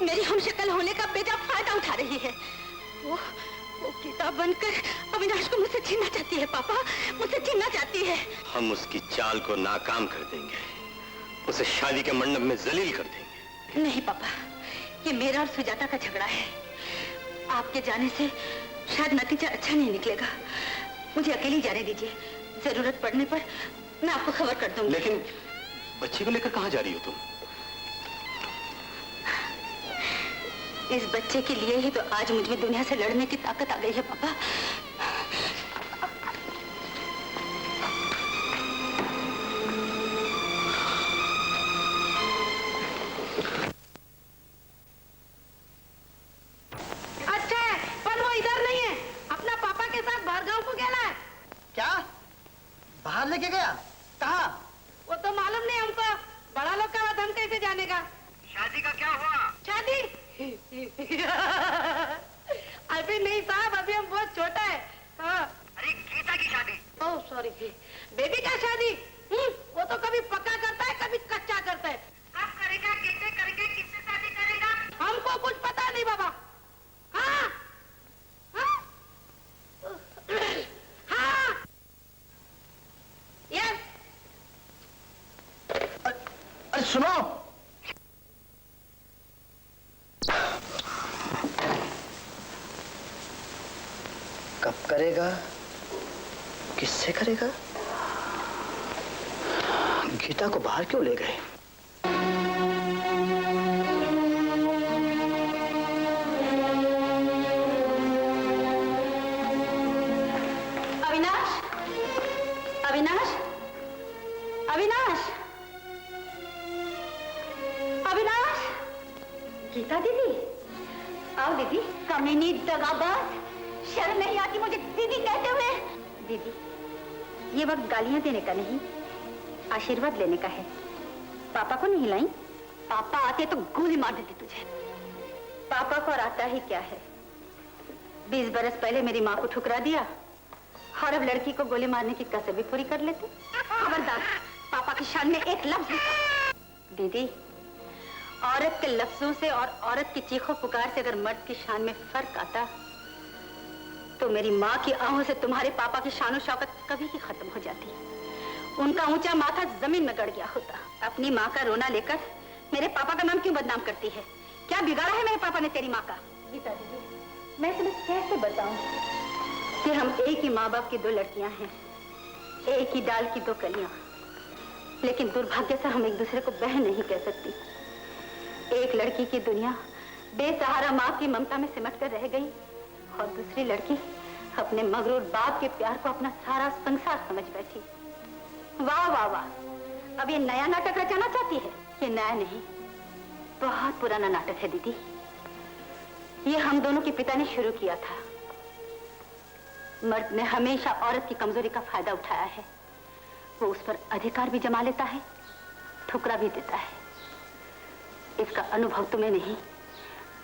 मेरी हमशक्ल होने का बेजा फायदा उठा रही है। वो गीता बनकर अविनाश को मुझसे छीनना चाहती है। पापा, मुझसे छीनना चाहती है। हम उसकी चाल को नाकाम कर देंगे, उसे शादी के मंडप में जलील कर देंगे। नहीं पापा, ये मेरा और सुजाता का झगड़ा है। आपके जाने से शायद नतीजा अच्छा नहीं निकलेगा। मुझे अकेली जाने दीजिए, जरूरत पड़ने पर मैं आपको खबर कर दूंगी। लेकिन बच्चे को लेकर कहाँ जा रही हो तुम? इस बच्चे के लिए ही तो आज मुझ में दुनिया से लड़ने की ताकत आ गई है पापा। अच्छा है, पर वो इधर नहीं है, अपना पापा के साथ बाहर गांव को गया है। क्या? बाहर लेके गया? कहाँ? वो तो मालूम नहीं हमको, बड़ा लोग का बात हम कैसे जाने का। शादी का क्या हुआ? शादी अभी नहीं साहब, अभी हम बहुत छोटा है। हाँ। अरे गीता की शादी। ओह सॉरी, बेबी का शादी। वो तो कभी पक्का करता है, कभी कच्चा करता है। कब करेगा, कैसे करेगा, किससे शादी करेगा, हमको कुछ पता नहीं बाबा। हाँ हाँ हाँ यस। अरे सुनो, कब करेगा, किससे करेगा? गीता को बाहर क्यों ले गए? अविनाश, अविनाश, अविनाश, अविनाश। गीता दीदी, आओ दीदी। कमीनी, दगाबाज, शर्म नहीं आती मुझे दीदी कहते हुए। दीदी, ये वक्त गालियां देने का नहीं, आशीर्वाद लेने का है। पापा को नहीं लाई? पापा आते तो गोली मार देती तुझे। पापा को और आता ही क्या है, 20 बरस पहले मेरी माँ को ठुकरा दिया और अब लड़की को गोली मारने की कसर भी पूरी कर लेते। खबरदार, पापा की शान में एक लफ्ज। दीदी, औरत के लफ्जों से और औरत की चीखों पुकार से अगर मर्द की शान में फर्क आता तो मेरी माँ की आहों से तुम्हारे पापा की शान और शौकत कभी ही खत्म हो जाती। उनका ऊंचा माथा जमीन में गड़ गया होता। अपनी माँ का रोना लेकर मेरे पापा का नाम क्यों बदनाम करती है? क्या बिगाड़ा है मेरे पापा ने तेरी माँ का? गीता दीदी, मैं तुम्हें कैसे बताऊं कि हम एक ही माँ बाप की दो लड़कियां हैं, एक ही डाल की दो कलियां, लेकिन दुर्भाग्य से हम एक दूसरे को बहन नहीं कह सकती। एक लड़की की दुनिया बेसहारा माँ की ममता में सिमट कर रह गई और दूसरी लड़की अपने मगरूर बाप के प्यार को अपना सारा संसार समझ बैठी। वाह वाह वाह, अब ये नया नाटक रचाना चाहती है? ये नया नहीं, बहुत पुराना नाटक है दीदी। ये हम दोनों के पिता ने शुरू किया था। मर्द ने हमेशा औरत की कमजोरी का फायदा उठाया है। वो उस पर अधिकार भी जमा लेता है, ठुकरा भी देता है। इसका अनुभव तुम्हें नहीं,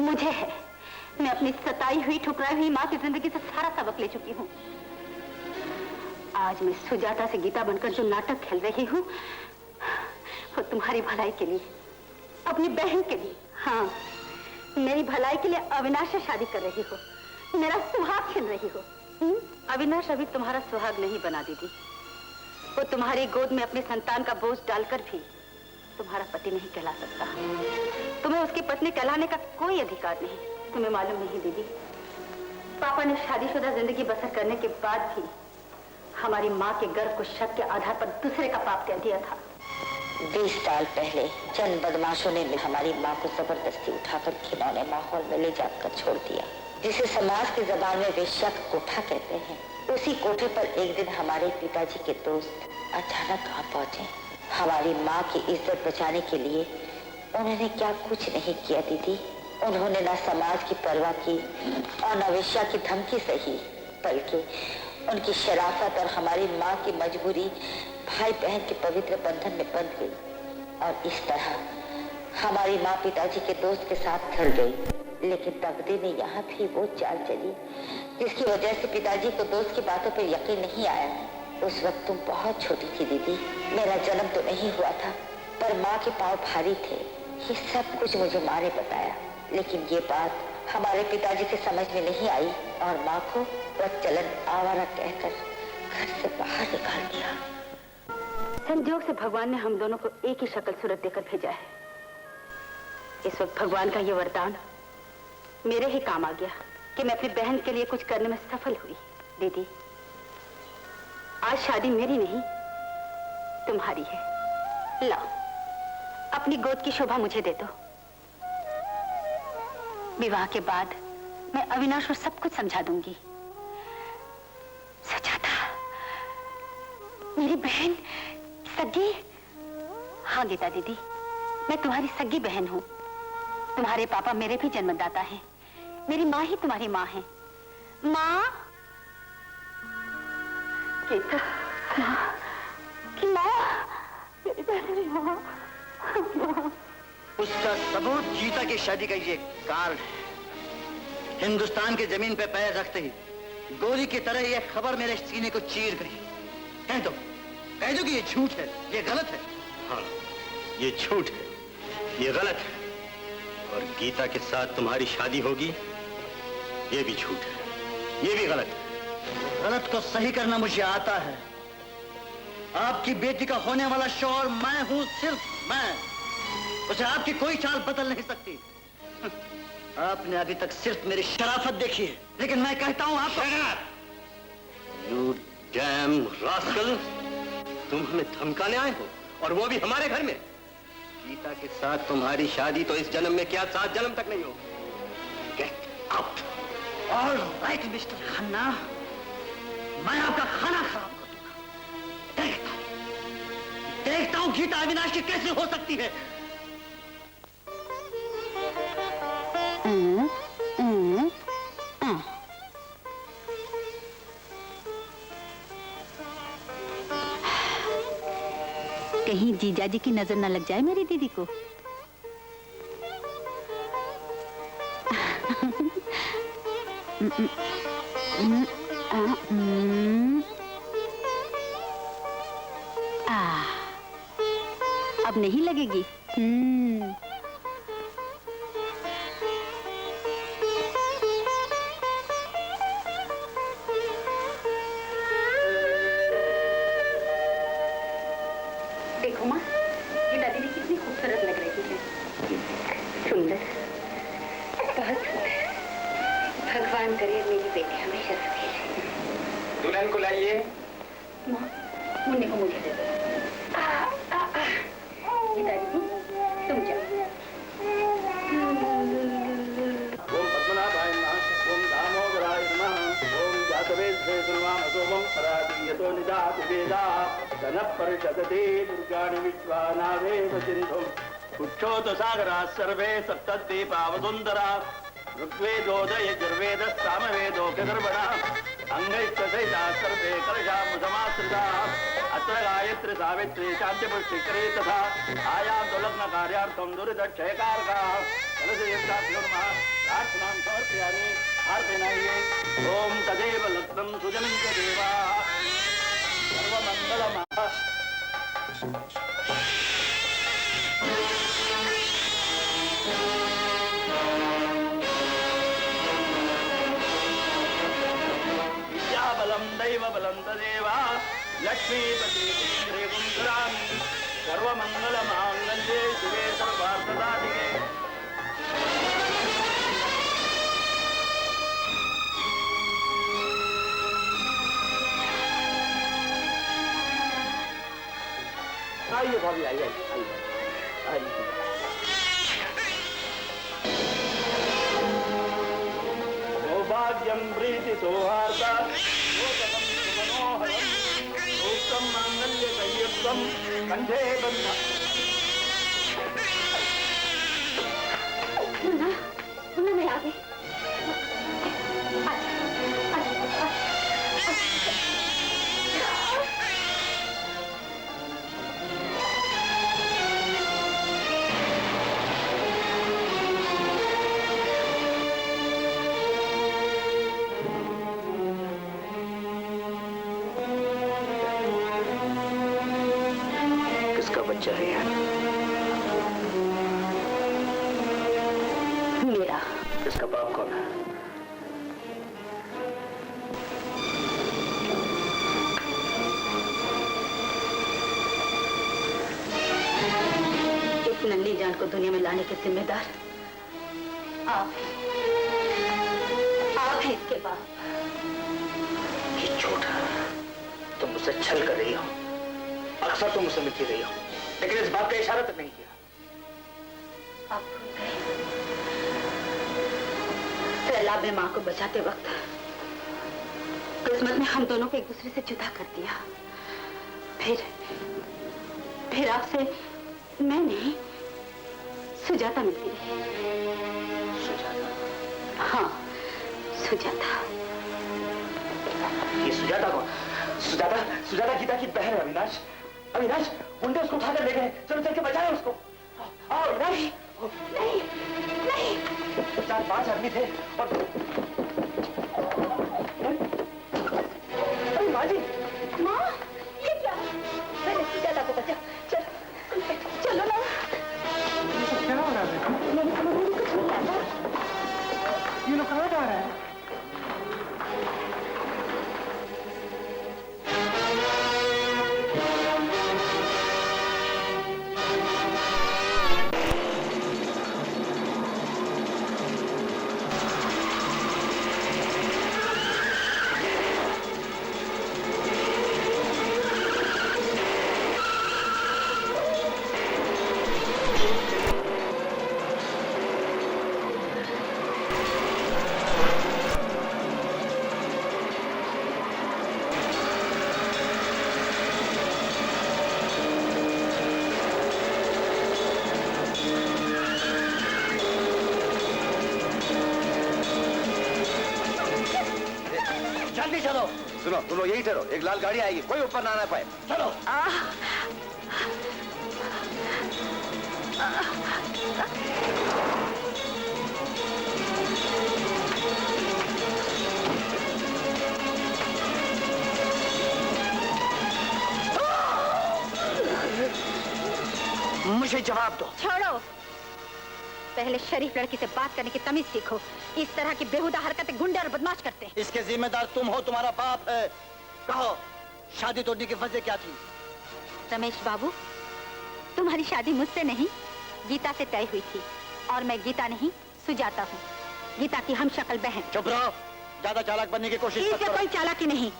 मुझे है। मैं अपनी सताई हुई, ठुकराई हुई माँ की जिंदगी से सारा सबक ले चुकी हूँ। आज मैं सुजाता से गीता बनकर जो नाटक खेल रही हूँ, वो तुम्हारी भलाई के लिए, अपनी बहन के लिए। हाँ, मेरी भलाई के लिए अविनाश से शादी कर रही हो, मेरा सुहाग छीन रही हो। अविनाश अभी तुम्हारा सुहाग नहीं बना दीदी। वो तुम्हारी गोद में अपनी संतान का बोझ डालकर भी तुम्हारा पति नहीं कहला सकता। तुम्हें उसकी पत्नी कहलाने का कोई अधिकार नहीं। तुम्हें मालूम नहीं दीदी, पापा ने शादीशुदा जिंदगी बसर करने के बाद भी हमारी माँ के गर्भ को शक के आधार पर दूसरे का पाप कह दिया था। 20 साल पहले चंद बदमाशों ने हमारी माँ को जबरदस्ती उठाकर खिलौने माहौल में ले जाकर छोड़ दिया, जिसे समाज की जबान में वेश्या का कोठा कहते हैं। उसी कोठे पर एक दिन हमारे पिताजी के दोस्त अचानक आ पहुंचे। हमारी माँ की इज्जत बचाने के लिए उन्होंने क्या कुछ नहीं किया दीदी। उन्होंने न समाज की परवाह की और न वेश्या की धमकी सही, बल्कि उनकी शराफत और हमारी माँ की मजबूरी भाई बहन के पवित्र बंधन में बंध गई और इस तरह हमारी माँ पिताजी के दोस्त के साथ धर गई। लेकिन तकदीर ने यहाँ भी वो चाल चली जिसकी वजह से पिताजी को दोस्त की बातों पर यकीन नहीं आया। उस वक्त तुम बहुत छोटी थी दीदी, मेरा जन्म तो नहीं हुआ था, पर माँ के पाँव भारी थे ये सब कुछ मुझे माँ ने बताया, लेकिन ये बात हमारे पिताजी के समझ में नहीं आई और माँ को प्रचलन आवारा कहकर घर से बाहर निकाल दिया। संजोग से भगवान ने हम दोनों को एक ही शक्ल सूरत देकर भेजा है। इस वक्त भगवान का ये वरदान मेरे ही काम आ गया कि मैं अपनी बहन के लिए कुछ करने में सफल हुई। दीदी, आज शादी मेरी नहीं तुम्हारी है। लाओ, अपनी गोद की शोभा मुझे दे दो। विवाह के बाद मैं अविनाश को सब कुछ समझा दूंगी। सुजाता, मेरी बहन सगी? हाँ गीता दीदी, मैं तुम्हारी सगी बहन हूँ। तुम्हारे पापा मेरे भी जन्मदाता हैं। मेरी माँ ही तुम्हारी माँ है। माँ, गीता, माँ, मेरी बहन, माँ। उसका सबूत गीता की शादी का ये कार्ड है। हिंदुस्तान की जमीन पे पैर रखते ही गोली की तरह ये खबर मेरे सीने को चीर गई। कह दो कि ये झूठ है, ये गलत है। हाँ, ये झूठ है, ये गलत है। और गीता के साथ तुम्हारी शादी होगी, ये भी झूठ है, ये भी गलत है। गलत को सही करना मुझे आता है। आपकी बेटी का होने वाला शौहर मैं हूं, सिर्फ मैं। उसे आपकी कोई चाल बदल नहीं सकती। आपने अभी तक सिर्फ मेरी शराफत देखी है, लेकिन मैं कहता हूं आप यू डैम रास्कल, तुम हमें धमकाने आए हो, और वो भी हमारे घर में। गीता के साथ तुम्हारी शादी तो इस जन्म में क्या 7 जन्म तक नहीं होगी। Get out. All right mister Khanna, मैं आपका खाना खराब कर दूंगा। देखता हूं गीता अविनाश की कैसे हो सकती है। कहीं जीजाजी की नजर न लग जाए मेरी दीदी को। अब नहीं लगेगी। देखो माँ, ये दादी कितनी खूबसूरत लग रही है। सुंदर, बहुत सुंदर। भगवान करे मेरी बेटी हमेशा सुखी रहे। दुल्हन को लाइए। माँ, मुन्ने को मुझे दे दो। ये दादी तुम जाओ। ओम पद्मनाभाय नमः, ओम दामोदराय नमः, ओम जातवेद्ये सुनवामसोमं परादीयतो निजाति वेदा धनः परिषदते दुर्गाणि विश्वानावेव सिन्धुम् उच्छोत सागराः सर्वे सप्तद्वीपावसुन्दरा ऋग्वेदोदय यजुर्वेदः सामवेदो गगर्वणः अंगैस्तसहिताः सर्वे कलशामुसमाश्रिताः अत्र गायत्री सावित्री शान्तिपुष्टिकरी तथा आयां दुर्लग्न कार्यार्थं दुरितक्षयकारकाः कलशयुक्ताभ्यो नमः प्रार्थनां समर्पयामि। आर्तनाये ओम तदेव लग्नं सुजनं च देवाः सर्वमङ्गलमः। विद्याबलं दैवबलं तदेव लक्ष्मीपति श्रीकुन्दरामि सर्वमङ्गलमाङ्गल्ये शिवे सर्वार्थसाधिके। आइए भाभी, आइए आइए। सौभाग्यं प्रीति सौहार्द लोकनं सुमनोहरं सूक्तं मांगल्य संयुक्तं कंठे बंध। मुन्ना मैं आ गई। किसका बच्चा है यार? इसका बाप कौन है? इस नन्ही जान को दुनिया में लाने के जिम्मेदार आप हैं इसके बाप। ये झूठ है। तुम मुझसे छल कर रही हो। अक्सर तुम मुझसे मिलती रही हो, लेकिन इस बात का इशारा तक नहीं किया। आप भूल गए सैलाब में मां को बचाते वक्त किस्मत ने हम दोनों को एक दूसरे से जुदा कर दिया। फिर आपसे मैं नहीं सुजाता मिलती रही। सुजाता? हाँ, सुजाता। ये सुजाता कौन? सुजाता? सुजाता गीता की बहन है। अविनाश, अविनाश, गुंडे उसको उठाकर ले गए। चलो चल के बचाए उसको। आओ अविनाश। नहीं, नहीं। 4-5 आदमी थे और अरे माँ जी, माँ, ये क्या? मैंने सुजाता को बचा। चलो ना। क्या हो रहा है? कुछ नहीं आता। ये लोग कहाँ जा रहे हैं? जल्दी चलो। सुनो, तुम लोग यही ठहरो, एक लाल गाड़ी आएगी, कोई ऊपर ना आना पाए। चलो। मुझे जवाब दो। छोड़ो। पहले शरीफ लड़की से बात करने की तमीज सीखो। इस तरह की बेहुदा हरकतें गुंडे और बदमाश करते हैं। इसके जिम्मेदार तुम हो, तुम्हारा बाप है। कहो, शादी तोड़ने की वजह क्या थी? रमेश बाबू, तुम्हारी शादी मुझसे नहीं गीता से तय हुई थी और मैं गीता नहीं सुजाता हूँ, गीता की हम शक्ल बहन। चुप रहो, ज्यादा चालाक बनने की कोशिश मत इससे करो। कोई चालाकी नहीं,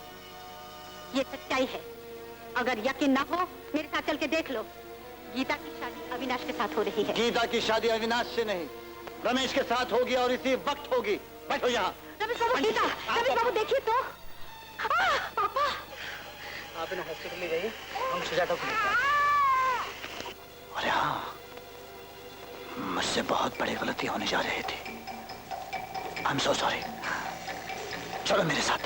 ये सच्चाई है। अगर यकीन ना हो मेरे साथ चल के देख लो। गीता की शादी अविनाश के साथ हो रही है। गीता की शादी अविनाश से नहीं, रमेश के साथ होगी और इसी वक्त होगी। बैठो यहाँ। रमेश बाबू, गीता, रमेश बाबू देखिए तो। पापा, आप इन्हें हॉस्पिटल ले जाइए, हम सुजाता को लेकर आएं। अरे हाँ, मुझसे बहुत बड़ी गलती होने जा रही थी। I am so sorry. चलो मेरे साथ।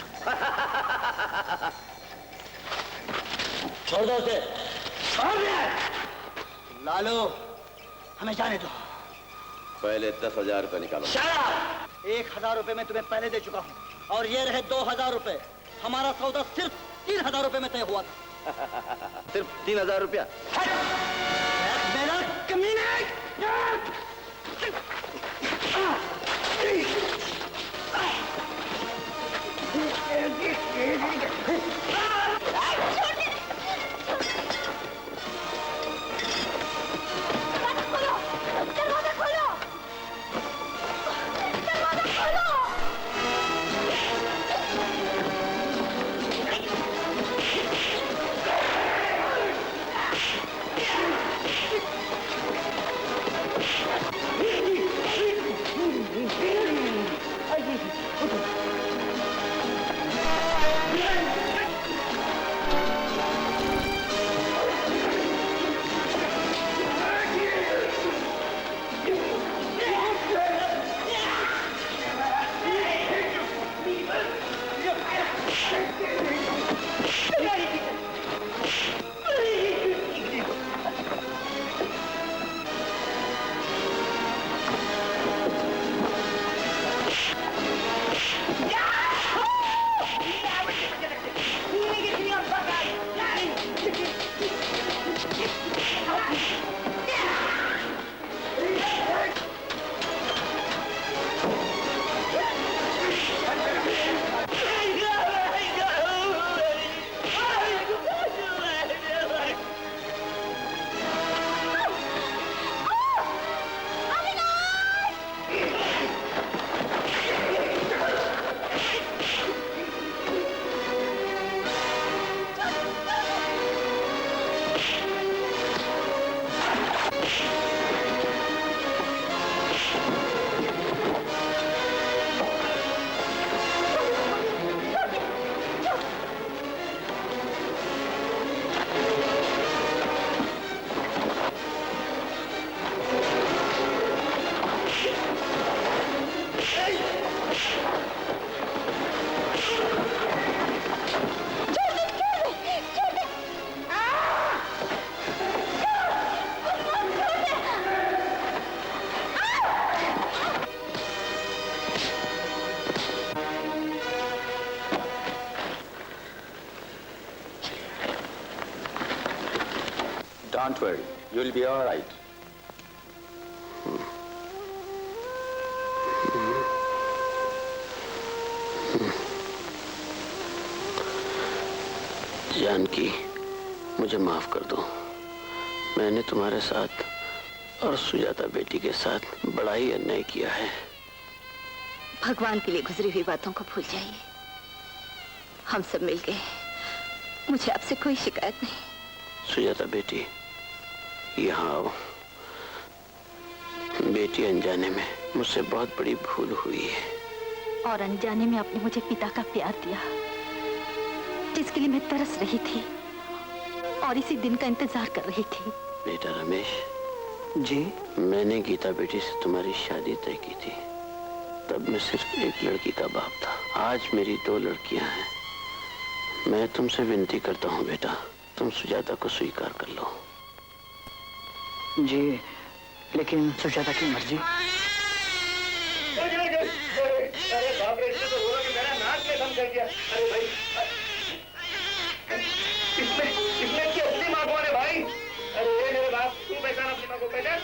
छोड़ दो उसे। लालू, हमें जाने दो। पहले 10,000 रुपए निकालो। 1,000 रुपए मैं तुम्हें पहले दे चुका हूँ और ये रहे 2,000 रुपए। हमारा सौदा सिर्फ 3,000 रुपए में तय हुआ था। सिर्फ 3,000 रुपया? मेरा कमीना! Don't worry, you'll be all right. Janaki, मुझे माफ कर दो। मैंने तुम्हारे साथ और सुजाता बेटी के साथ बड़ा ही अन्याय किया है। भगवान के लिए गुजरी हुई बातों को भूल जाइए। हम सब मिल गए, मुझे आपसे कोई शिकायत नहीं। सुजाता बेटी, यहाँ आओ। बेटी, अनजाने में मुझसे बहुत बड़ी भूल हुई है। और अनजाने में आपने मुझे पिता का प्यार दिया, जिसके लिए मैं तरस रही थी और इसी दिन का इंतजार कर रही थी। बेटा रमेश जी, मैंने गीता बेटी से तुम्हारी शादी तय की थी। तब मैं सिर्फ एक लड़की का बाप था। आज मेरी 2 लड़कियां हैं। मैं तुमसे विनती करता हूँ बेटा, तुम सुजाता को स्वीकार कर लो। जी, लेकिन सुजाता की मर्जी। अरे बाप रे, इसने तो बोला कि मेरा नाक में दम कर दिया। अरे भाई, इसमें की अपनी माँ कौन है भाई? अरे मेरे बाप, तू पहचान अपनी माँ को, पहचान।